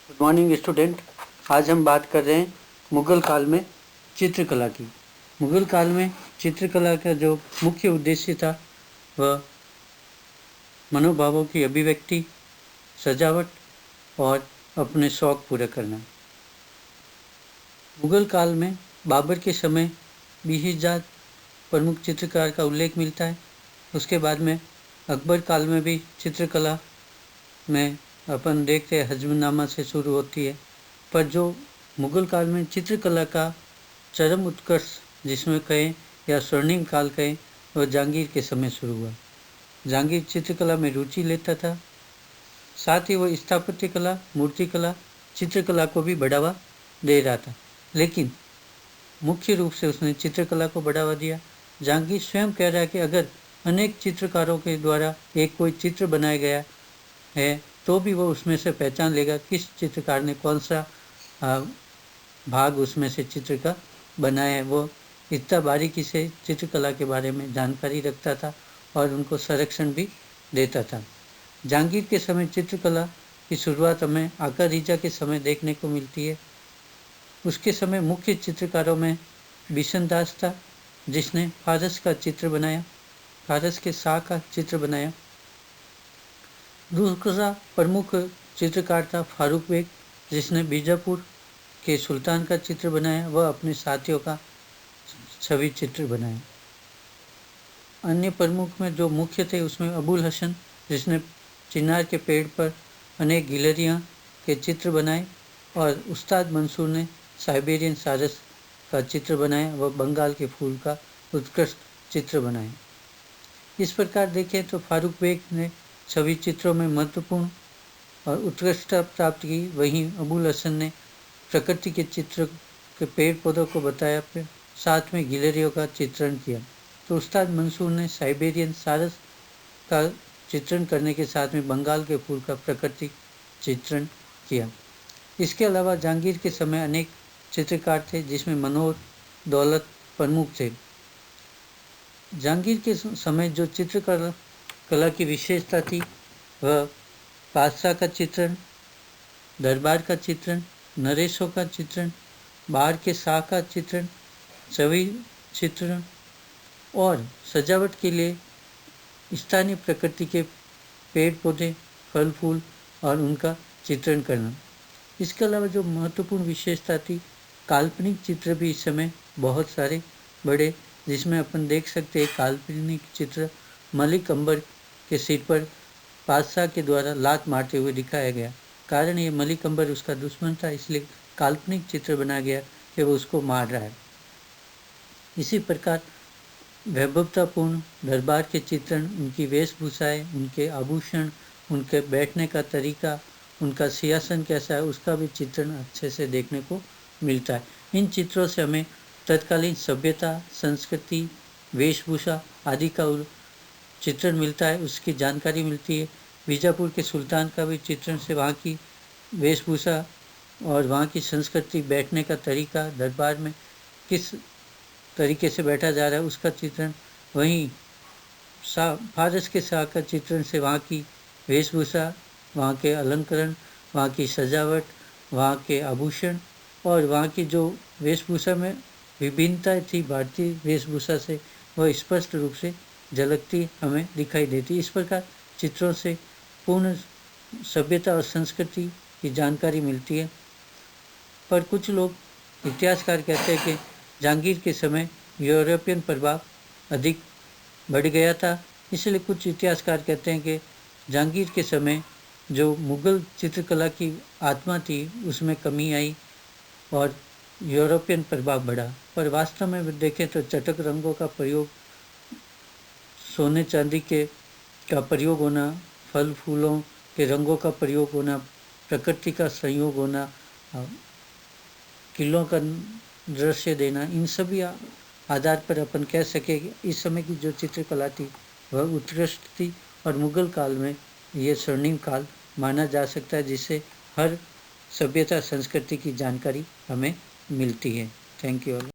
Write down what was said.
Good morning student. आज हम बात कर रहे हैं मुग़ल काल में चित्रकला की। मुग़ल काल में चित्रकला का जो मुख्य उद्देश्य था वह मनोभावों की अभिव्यक्ति, सजावट और अपने शौक पूरे करना। मुग़ल काल में बाबर के समय 20,000 प्रमुख चित्रकार का उल्लेख मिलता है। उसके बाद में अकबर काल में भी चित्रकला में अपन देखते हैं हजमनामा से शुरू होती है, पर जो मुग़ल काल में चित्रकला का चरम उत्कर्ष जिसमें कहें या स्वर्णिम काल कहें वह जहांगीर के समय शुरू हुआ। जहांगीर चित्रकला में रुचि लेता था, साथ ही वह स्थापत्य कला, मूर्तिकला, चित्रकला को भी बढ़ावा दे रहा था, लेकिन मुख्य रूप से उसने चित्रकला को बढ़ावा दिया। जहांगीर स्वयं कह रहा है कि अगर अनेक चित्रकारों के द्वारा एक कोई चित्र बनाया गया है तो भी वो उसमें से पहचान लेगा किस चित्रकार ने कौन सा भाग उसमें से चित्र का बनाया है। वो इतना बारीकी से चित्रकला के बारे में जानकारी रखता था और उनको संरक्षण भी देता था। जहांगीर के समय चित्रकला की शुरुआत हमें आकर रीजा के समय देखने को मिलती है। उसके समय मुख्य चित्रकारों में बिशन दास था जिसने फारस का चित्र बनाया, फारस के शाह का चित्र बनाया। दूसरा प्रमुख चित्रकार था फारूक बेग जिसने बीजापुर के सुल्तान का चित्र बनाया, वह अपने साथियों का छवि चित्र बनाया। अन्य प्रमुख में जो मुख्य थे उसमें अबुल हसन जिसने चिनार के पेड़ पर अनेक गिलहरियाँ के चित्र बनाए और उस्ताद मंसूर ने साइबेरियन सारस का चित्र बनाया, वह बंगाल के फूल का उत्कृष्ट चित्र बनाए। इस प्रकार देखें तो फारूक बेग ने छवि चित्रों में महत्वपूर्ण और उत्कृष्टता प्राप्त की, वहीं अबुल हसन ने प्रकृति के चित्र के पेड़ पौधों को बताया, साथ में गिलहरियों का चित्रण किया। तो उस्ताद मंसूर ने साइबेरियन सारस का चित्रण करने के साथ में बंगाल के फूल का प्राकृतिक चित्रण किया। इसके अलावा जहांगीर के समय अनेक चित्रकार थे जिसमें मनोहर दौलत प्रमुख थे। जहांगीर के समय जो चित्रकला की विशेषता थी वह बादशाह का चित्रण, दरबार का चित्रण, नरेशों का चित्रण, बाहर के शाह का चित्रण, छवि चित्रण और सजावट के लिए स्थानीय प्रकृति के पेड़ पौधे, फल फूल और उनका चित्रण करना। इसके अलावा जो महत्वपूर्ण विशेषता थी, काल्पनिक चित्र भी इस समय बहुत सारे बड़े, जिसमें अपन देख सकते हैं काल्पनिक चित्र मलिक अंबर के सिर पर बादशाह के द्वारा लात मारते हुए दिखाया गया। कारण ये मलिक अंबर उसका दुश्मन था, इसलिए काल्पनिक चित्र बनाया गया कि वो उसको मार रहा है। इसी प्रकार वैभवतापूर्ण दरबार के चित्रण, उनकी वेशभूषाएं, उनके आभूषण, उनके बैठने का तरीका, उनका सिंहासन कैसा है, उसका भी चित्रण अच्छे से देखने को मिलता है। इन चित्रों से हमें तत्कालीन सभ्यता, संस्कृति, वेशभूषा आदि का चित्रण मिलता है, उसकी जानकारी मिलती है। बीजापुर के सुल्तान का भी चित्रण से वहाँ की वेशभूषा और वहाँ की संस्कृति, बैठने का तरीका, दरबार में किस तरीके से बैठा जा रहा है उसका चित्रण। वहीं फारस के शाह का चित्रण से वहाँ की वेशभूषा, वहाँ के अलंकरण, वहाँ की सजावट, वहाँ के आभूषण और वहाँ की जो वेशभूषा में विभिन्नताएँ थी भारतीय वेशभूषा से, वह स्पष्ट रूप से झलकती हमें दिखाई देती। इस प्रकार चित्रों से पूर्ण सभ्यता और संस्कृति की जानकारी मिलती है। पर कुछ लोग इतिहासकार कहते हैं कि जहांगीर के समय यूरोपियन प्रभाव अधिक बढ़ गया था, इसलिए कुछ इतिहासकार कहते हैं कि जहांगीर के समय जो मुग़ल चित्रकला की आत्मा थी उसमें कमी आई और यूरोपियन प्रभाव बढ़ा। पर वास्तव में देखें तो चटक रंगों का प्रयोग, सोने चांदी का प्रयोग होना, फल फूलों के रंगों का प्रयोग होना, प्रकृति का संयोग होना, किलों का दृश्य देना, इन सभी आधार पर अपन कह सके कि इस समय की जो चित्रकला थी वह उत्कृष्ट थी और मुग़ल काल में ये स्वर्णिम काल माना जा सकता है, जिससे हर सभ्यता संस्कृति की जानकारी हमें मिलती है। Thank you all.